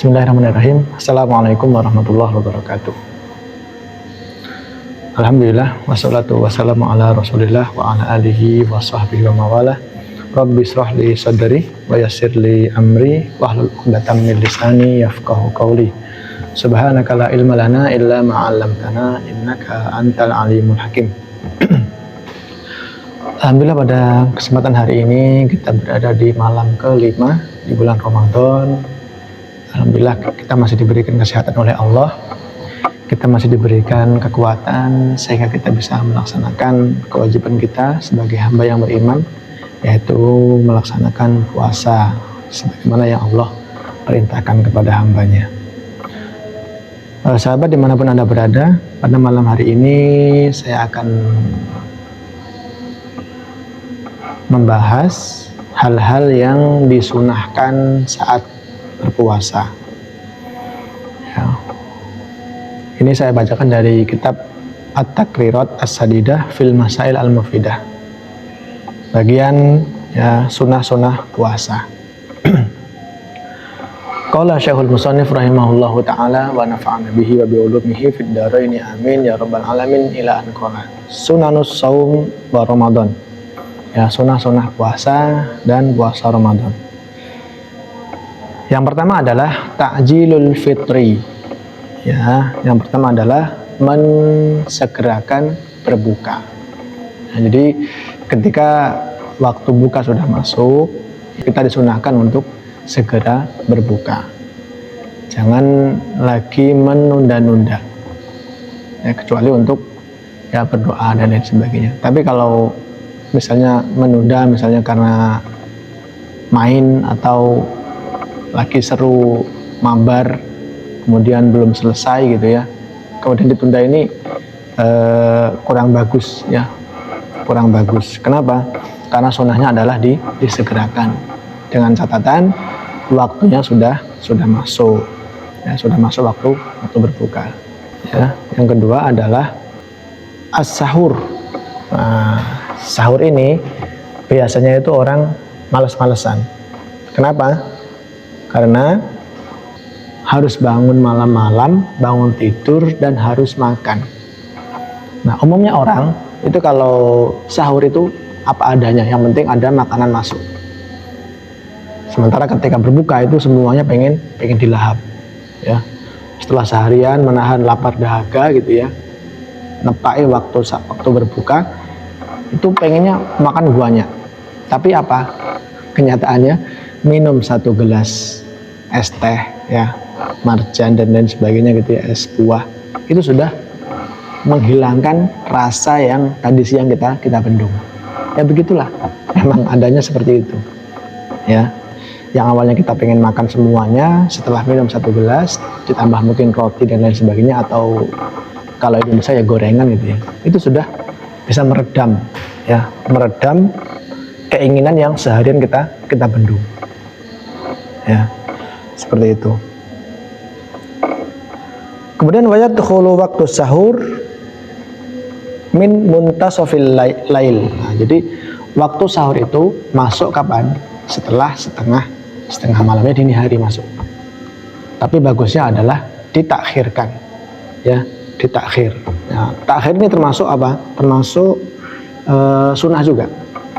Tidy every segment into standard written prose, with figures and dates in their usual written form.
Bismillahirrahmanirrahim. Assalamualaikum warahmatullahi wabarakatuh. Alhamdulillah, wassalatu wassalamu ala rasulillah wa ala alihi wa sahbihi wa mawalah. Rabbi shrah li sadri wa yassir li amri wahlul 'uqdatam min lisani yafqahu qawli. Subhanaka la ilma lana illa ma 'allamtana innaka antal alimul hakim. Alhamdulillah, pada kesempatan hari ini kita berada di malam kelima di bulan Ramadan. Alhamdulillah, kita masih diberikan kesehatan oleh Allah, kita masih diberikan kekuatan sehingga kita bisa melaksanakan kewajiban kita sebagai hamba yang beriman, yaitu melaksanakan puasa sebagaimana yang Allah perintahkan kepada hambanya. Sahabat dimanapun Anda berada, pada malam hari ini saya akan membahas hal-hal yang disunahkan saat berpuasa. Ya. Ini saya bacakan dari kitab At-Taqrirat As-Sadidah fil Masail Al-Mufidah. Bagian ya sunah-sunah puasa. Qala Syekhul Musannif rahimahullahu taala wa nafa'ana bihi wa bi ulumihi fid dharain amin ya rabbal alamin ila an qala. Sunanus shaum wa Ramadan. Ya, sunah-sunah puasa dan puasa Ramadan. Yang pertama adalah ta'jilul fitri. Ya, yang pertama adalah mensegerakan berbuka. Nah, jadi ketika waktu buka sudah masuk, kita disunahkan untuk segera berbuka. Jangan lagi menunda-nunda. Ya, kecuali untuk ya berdoa dan lain sebagainya. Tapi kalau misalnya menunda, misalnya karena main atau lagi seru mabar kemudian belum selesai gitu ya, kemudian ditunda, ini kurang bagus ya, kurang bagus. Kenapa? Karena sunnahnya adalah disegerakan dengan catatan waktunya sudah masuk ya, sudah masuk waktu berbuka ya. Yang kedua adalah as-sahur. Nah, sahur ini biasanya itu orang malas-malesan. Kenapa? Karena harus bangun malam-malam, bangun tidur, dan harus makan. Nah, umumnya orang itu kalau sahur itu apa adanya, yang penting ada makanan masuk. Sementara ketika berbuka itu semuanya pengen dilahap ya. Setelah seharian menahan lapar dahaga gitu ya, nepai waktu berbuka, itu pengennya makan banyak. Tapi apa kenyataannya? Minum 1 gelas es teh ya, marjan dan lain sebagainya gitu ya, es buah, itu sudah menghilangkan rasa yang tadi siang kita bendung. Ya begitulah, memang adanya seperti itu ya. Yang awalnya kita pengen makan semuanya, setelah minum 1 gelas ditambah mungkin roti dan lain sebagainya, atau kalau Indonesia ya gorengan gitu ya, itu sudah bisa meredam ya, meredam keinginan yang seharian kita bendung ya, seperti itu. Kemudian wayat khulu waktu sahur min muntasofil lail. Nah, jadi waktu sahur itu masuk kapan? Setelah setengah malamnya, dini hari masuk. Tapi bagusnya adalah ditakhirkan ya, ditakhir. Nah, takhir ini termasuk apa? Termasuk sunnah juga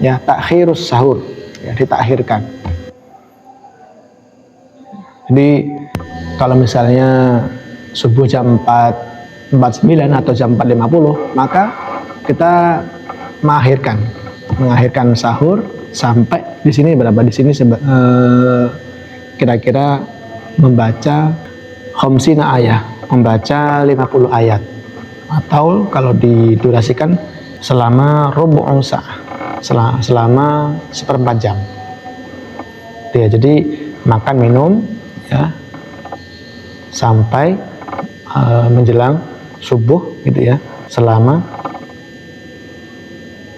ya, takhirus sahur ya, ditakhirkan. Jadi kalau misalnya subuh jam 4.49 atau jam 4.50, maka kita mengakhirkan sahur sampai di sini berapa? Di sini kira-kira membaca khamsina ayat, membaca 50 ayat, atau kalau didurasikan selama rubu'un sa'ah, selama 1/4 jam. Ya, jadi makan minum ya sampai menjelang subuh gitu ya, selama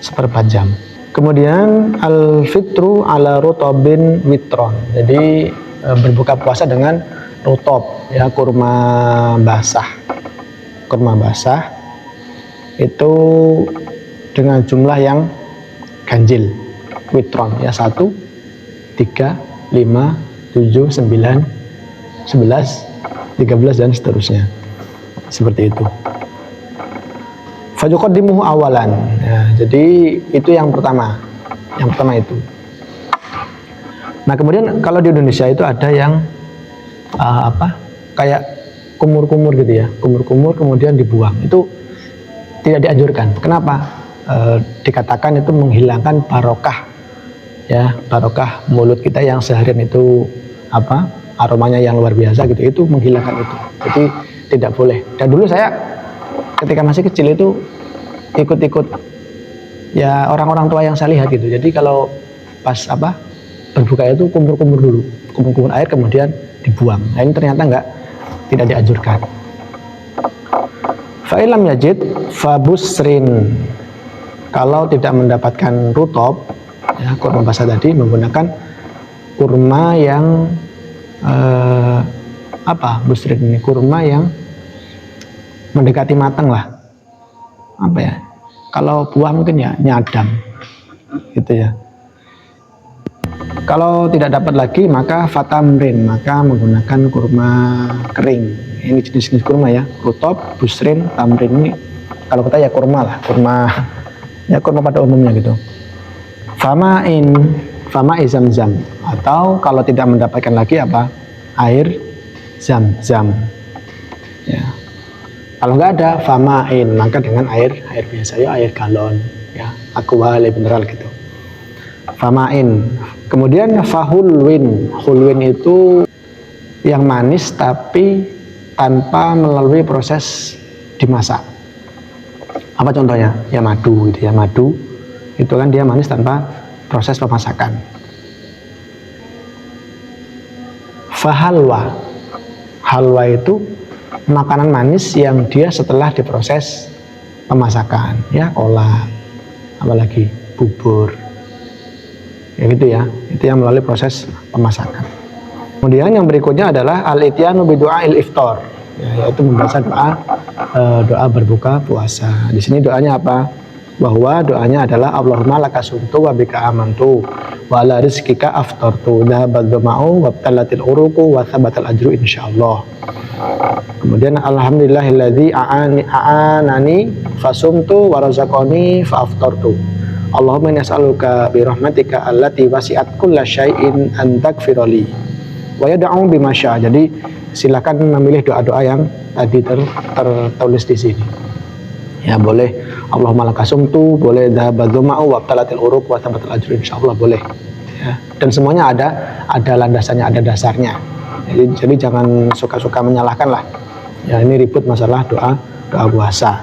1/4 jam. Kemudian al-fitru ala rutobin witron. Jadi berbuka puasa dengan rutob ya, kurma basah. Kurma basah itu dengan jumlah yang ganjil, witron ya, 1, 3, 5, 7, 9, 11, 13 dan seterusnya. Seperti itu. Fajuqaddimuhu awalan. Ya, jadi itu yang pertama. Yang pertama itu. Nah, kemudian kalau di Indonesia itu ada yang kayak kumur-kumur gitu ya. Kumur-kumur kemudian dibuang. Itu tidak dianjurkan. Kenapa? Dikatakan itu menghilangkan barokah. Ya, barokah mulut kita yang seharian itu aromanya yang luar biasa gitu. Itu menghilangkan itu. Jadi tidak boleh. Dan dulu saya ketika masih kecil itu ikut-ikut ya orang-orang tua yang saya lihat gitu. Jadi kalau pas berbuka itu kumur-kumur dulu, kumur-kumur air kemudian dibuang. Nah, ini ternyata tidak dianjurkan. Fa'ilam yajid fabusrin. Kalau tidak mendapatkan rutop, ya, kurma basah tadi menggunakan kurma yang busrin ini kurma yang mendekati matang lah. Kalau buah mungkin ya nyadam gitu ya. Kalau tidak dapat lagi maka fatamrin, maka menggunakan kurma kering. Ini jenis-jenis kurma ya, rutop, busrin, tamrin. Ini kalau kita ya kurma lah, kurma pada umumnya gitu. Fama'i zam-zam, atau kalau tidak mendapatkan lagi air zam-zam ya. Kalau nggak ada fama'in, maka dengan air biasa ya, air galon ya, aqua mineral gitu. Fama'in. Kemudian fahulwin. Hulwin itu yang manis tapi tanpa melalui proses dimasak. Apa contohnya? Ya madu gitu ya. Madu itu kan dia manis tanpa proses pemasakan. Fahalwa. Halwa itu makanan manis yang dia setelah diproses pemasakan, ya, kolak, apalagi bubur, ya gitu ya, itu yang melalui proses pemasakan. Kemudian yang berikutnya adalah al-ityanu bidu'ail iftar, ya, yaitu membaca doa berbuka puasa. Di sini doanya apa? Bahwa doanya adalah Allahumma laka sumtu wa bika amantu wa ala rizkika aftartu dhahabad dhama'u wa btalatil uruku wa thabatal ajru insyaallah. Kemudian alhamdulillahilladzi a'anani fasumtu wa razaqani fa aftartu. Allahumma inni as'aluka bi rahmatika allati wasi'at kulla syai'in an taghfirli wa yad'u bima syaa. Jadi silakan memilih doa-doa yang tadi tertulis di sini. Ya, boleh Allahumma lakasumtu, boleh dhahabad dhama'u wa btalatil uruq wa thabatal ajru insyaallah, boleh ya. Dan semuanya ada landasannya, ada dasarnya. Jadi jangan suka-suka menyalahkan lah. Ya, ini ribut masalah doa puasa.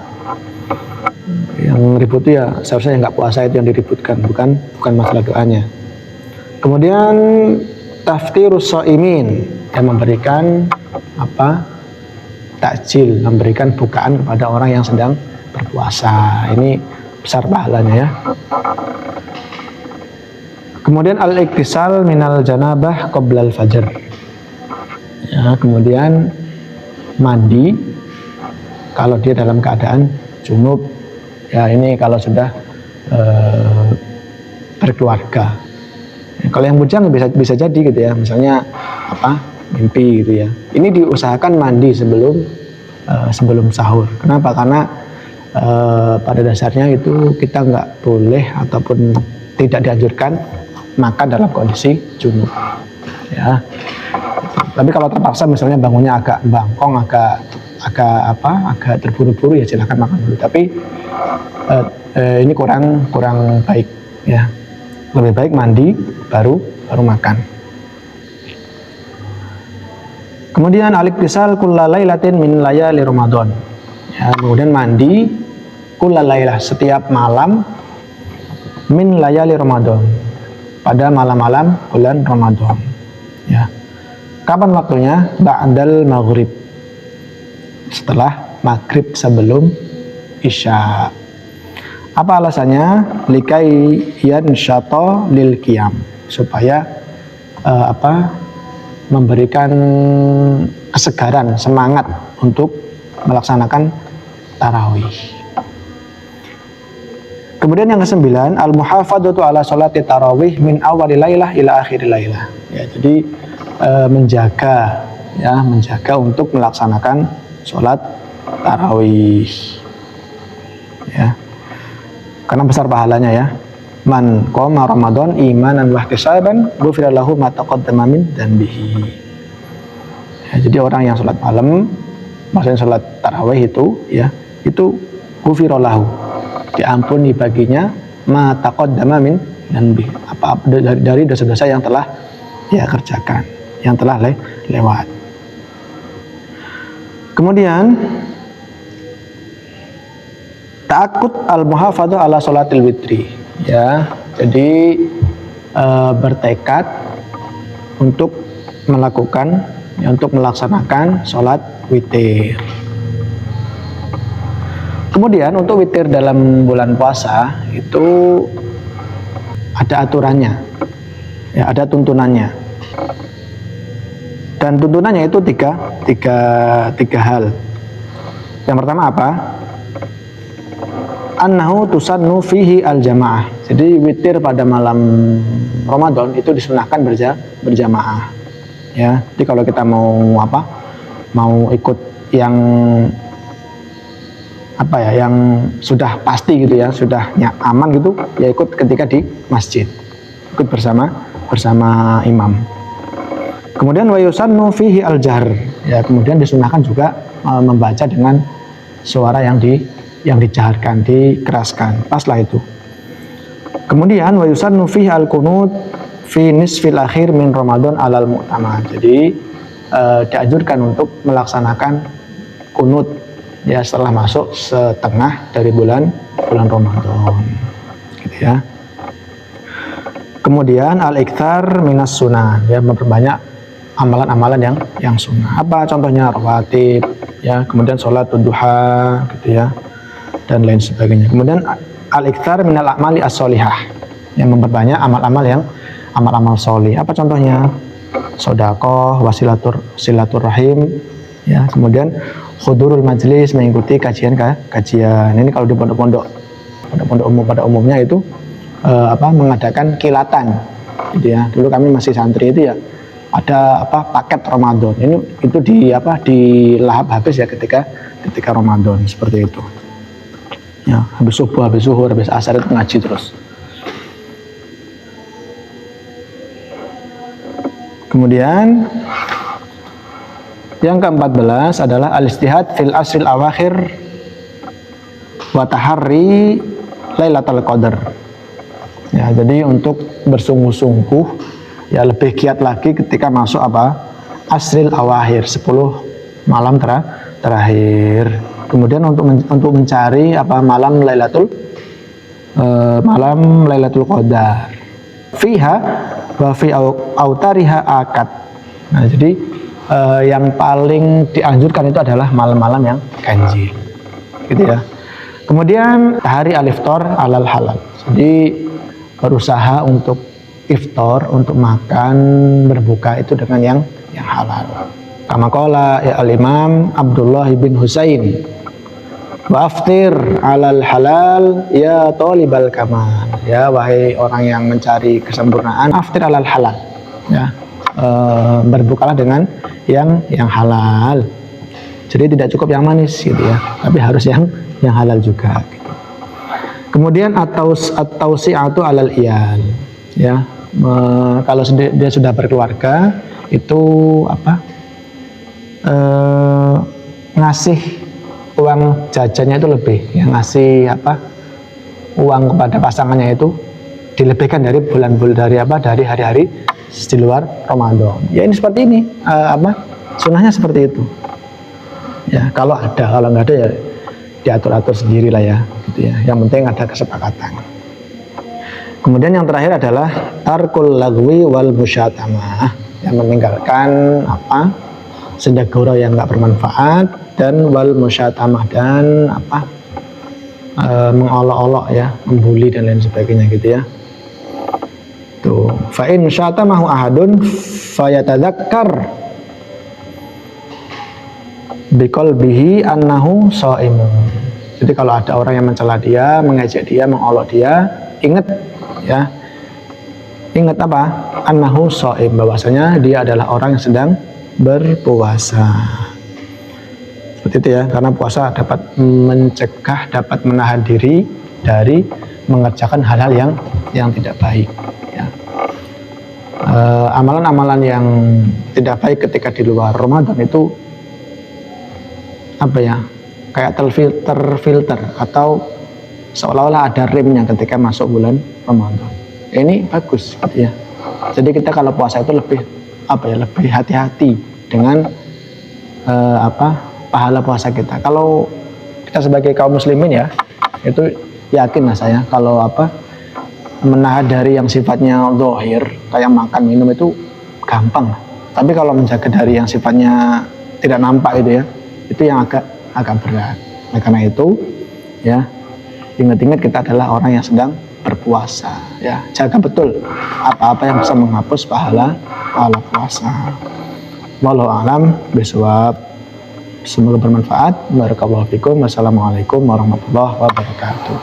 Yang ribut itu ya seharusnya yang nggak puasa itu yang diributkan, bukan masalah doanya. Kemudian taftirus shaimin, yang memberikan takjil, memberikan bukaan kepada orang yang sedang berpuasa. Ini besar pahalanya ya. Kemudian al-iktisal minal janabah qoblal fajr. Ya, kemudian mandi kalau dia dalam keadaan junub. Ya, ini kalau sudah berkeluarga. Ya, kalau yang bujang bisa jadi gitu ya. Misalnya mimpi gitu ya. Ini diusahakan mandi sebelum sahur. Kenapa? Karena pada dasarnya itu kita nggak boleh ataupun tidak dianjurkan makan dalam kondisi junub. Ya. Tapi kalau terpaksa misalnya bangunnya agak bangkong, agak terburu-buru, ya silakan makan dulu. Tapi ini kurang baik ya. Lebih baik mandi baru makan. Kemudian al-iktisal kulla lailatin min layali Ramadan. Ya, kemudian mandi kulla lailah, setiap malam, min layali Ramadan, pada malam-malam bulan Ramadan. Ya. Kapan waktunya? Ba'dal maghrib, setelah maghrib sebelum isya. Apa alasannya? Likai yansyata lil qiyam, supaya memberikan kesegaran, semangat untuk melaksanakan tarawih. Kemudian yang ke-9, al-muhafadzatu ala sholati tarawih min awwali lailah ila akhiri lailah. Ya, jadi menjaga ya, menjaga untuk melaksanakan sholat tarawih, ya, karena besar pahalanya ya. Man qoma Ramadan imanan wa ihtisaban ghufira lahu ma taqaddama min dzambihi. Ya, jadi orang yang sholat malam, maksudnya sholat tarawih itu ya, itu ghufira lahu, diampuni baginya ma taqaddama min dzambihi, apa dari dosa-dosa yang telah dia kerjakan, yang telah lewat. Kemudian ta'akkud al-muhafadzah ala sholatil witri, ya, jadi bertekad untuk melakukan, ya, untuk melaksanakan sholat witir. Kemudian untuk witir dalam bulan puasa itu ada aturannya, ya, ada tuntunannya, dan tuntunannya itu tiga hal. Yang pertama apa? Annahu tusannu fihi al-jamaah. Jadi witir pada malam Ramadan itu disunahkan berjamaah. Ya, jadi kalau kita mau apa? Mau ikut yang apa ya? Yang sudah pasti gitu ya, sudah aman gitu, ya ikut ketika di masjid. Ikut bersama imam. Kemudian wa yusannu fihi al-jahr. Ya, kemudian disunahkan juga membaca dengan suara yang dijaharkan, dikeraskan, paslah itu. Kemudian wa yusannu fihi al-qunut fi nisfil akhir min Ramadan alal mu'tamad. Jadi dianjurkan untuk melaksanakan kunut, ya, setelah masuk setengah dari bulan Ramadan, gitu ya. Kemudian al-iktsar minas sunnah, ya, memperbanyak amalan-amalan yang sunnah. Apa contohnya? Rawatib, ya, kemudian sholat duha, gitu ya, dan lain sebagainya. Kemudian al-iktsar minal a'mali as-sholihah, yang memperbanyak amal-amal sholih. Apa contohnya? Sedekah, silaturahim, ya, kemudian hudurul majlis, mengikuti kajian. Ini kalau di pondok-pondok umum, pada umumnya itu mengadakan kilatan, gitu ya. Dulu kami masih santri itu ya, ada paket Ramadan. Itu dilahap habis ya ketika Ramadan, seperti itu. Ya, habis subuh, habis zuhur, habis asar itu ngaji terus. Kemudian yang ke-14 adalah al-istihad fil asril awakhir wa taharri lailatul qadar. Ya, jadi untuk bersungguh-sungguh, ya, lebih giat lagi ketika masuk asril awakhir, 10 malam terakhir. Kemudian untuk mencari malam Lailatul Qadar. Fiha wa fi autariha akad. Nah, jadi yang paling dianjurkan itu adalah malam-malam yang ganjil, gitu ya. Kemudian hari al-iftar alal halal. Jadi berusaha untuk iftar, untuk makan, berbuka itu dengan yang halal. Kama qala ya al-Imam Abdullah bin Husain, wa aftir alal halal ya talibal kamal. Ya, wahai orang yang mencari kesempurnaan, aftir alal halal, ya, berbukalah dengan yang halal. Jadi tidak cukup yang manis, gitu ya, tapi harus yang halal juga, gitu. Kemudian at-tausi'atu alal iyal, ya, kalau dia sudah berkeluarga itu ngasih uang jajannya itu lebih, ya, ngasih uang kepada pasangannya itu dilebihkan dari dari hari-hari di luar Ramadan. Ya, ini seperti ini, sunnahnya seperti itu. Ya, kalau nggak ada ya diatur-atur sendiri lah ya, gitu ya. Yang penting ada kesepakatan. Kemudian yang terakhir adalah tarkul lagwi wal musyatamah, yang meninggalkan senda gurau yang nggak bermanfaat, dan wal musyatamah, dan mengolok-olok, ya, membuli dan lain sebagainya, gitu ya. Tuh, fa in syatamahu ahadun fayatadzakkar biqalbihi annahu shaimun. Jadi kalau ada orang yang mencela dia, mengejek dia, mengolok dia, ingat apa? Annahu shaim, bahwasanya dia adalah orang yang sedang berpuasa. Seperti itu ya, karena puasa dapat mencegah, dapat menahan diri dari mengerjakan hal-hal yang tidak baik ya. Amalan-amalan yang tidak baik ketika di luar Ramadan itu apa ya, kayak terfilter atau seolah-olah ada remnya ketika masuk bulan Ramadan. Ini bagus gitu ya. Jadi kita kalau puasa itu lebih lebih hati-hati dengan pahala puasa kita. Kalau kita sebagai kaum muslimin ya, itu yakin lah saya kalau menahan dari yang sifatnya zahir kayak makan minum itu gampang. Tapi kalau menjaga dari yang sifatnya tidak nampak itu ya, itu yang agak berat. Nah, karena itu ya, ingat-ingat kita adalah orang yang sedang berpuasa ya, jaga betul apa-apa yang bisa menghapus pahala puasa. Wallahu a'lam bishawab. Semoga bermanfaat. Barakallahu fikum. Wassalamualaikum warahmatullahi wabarakatuh.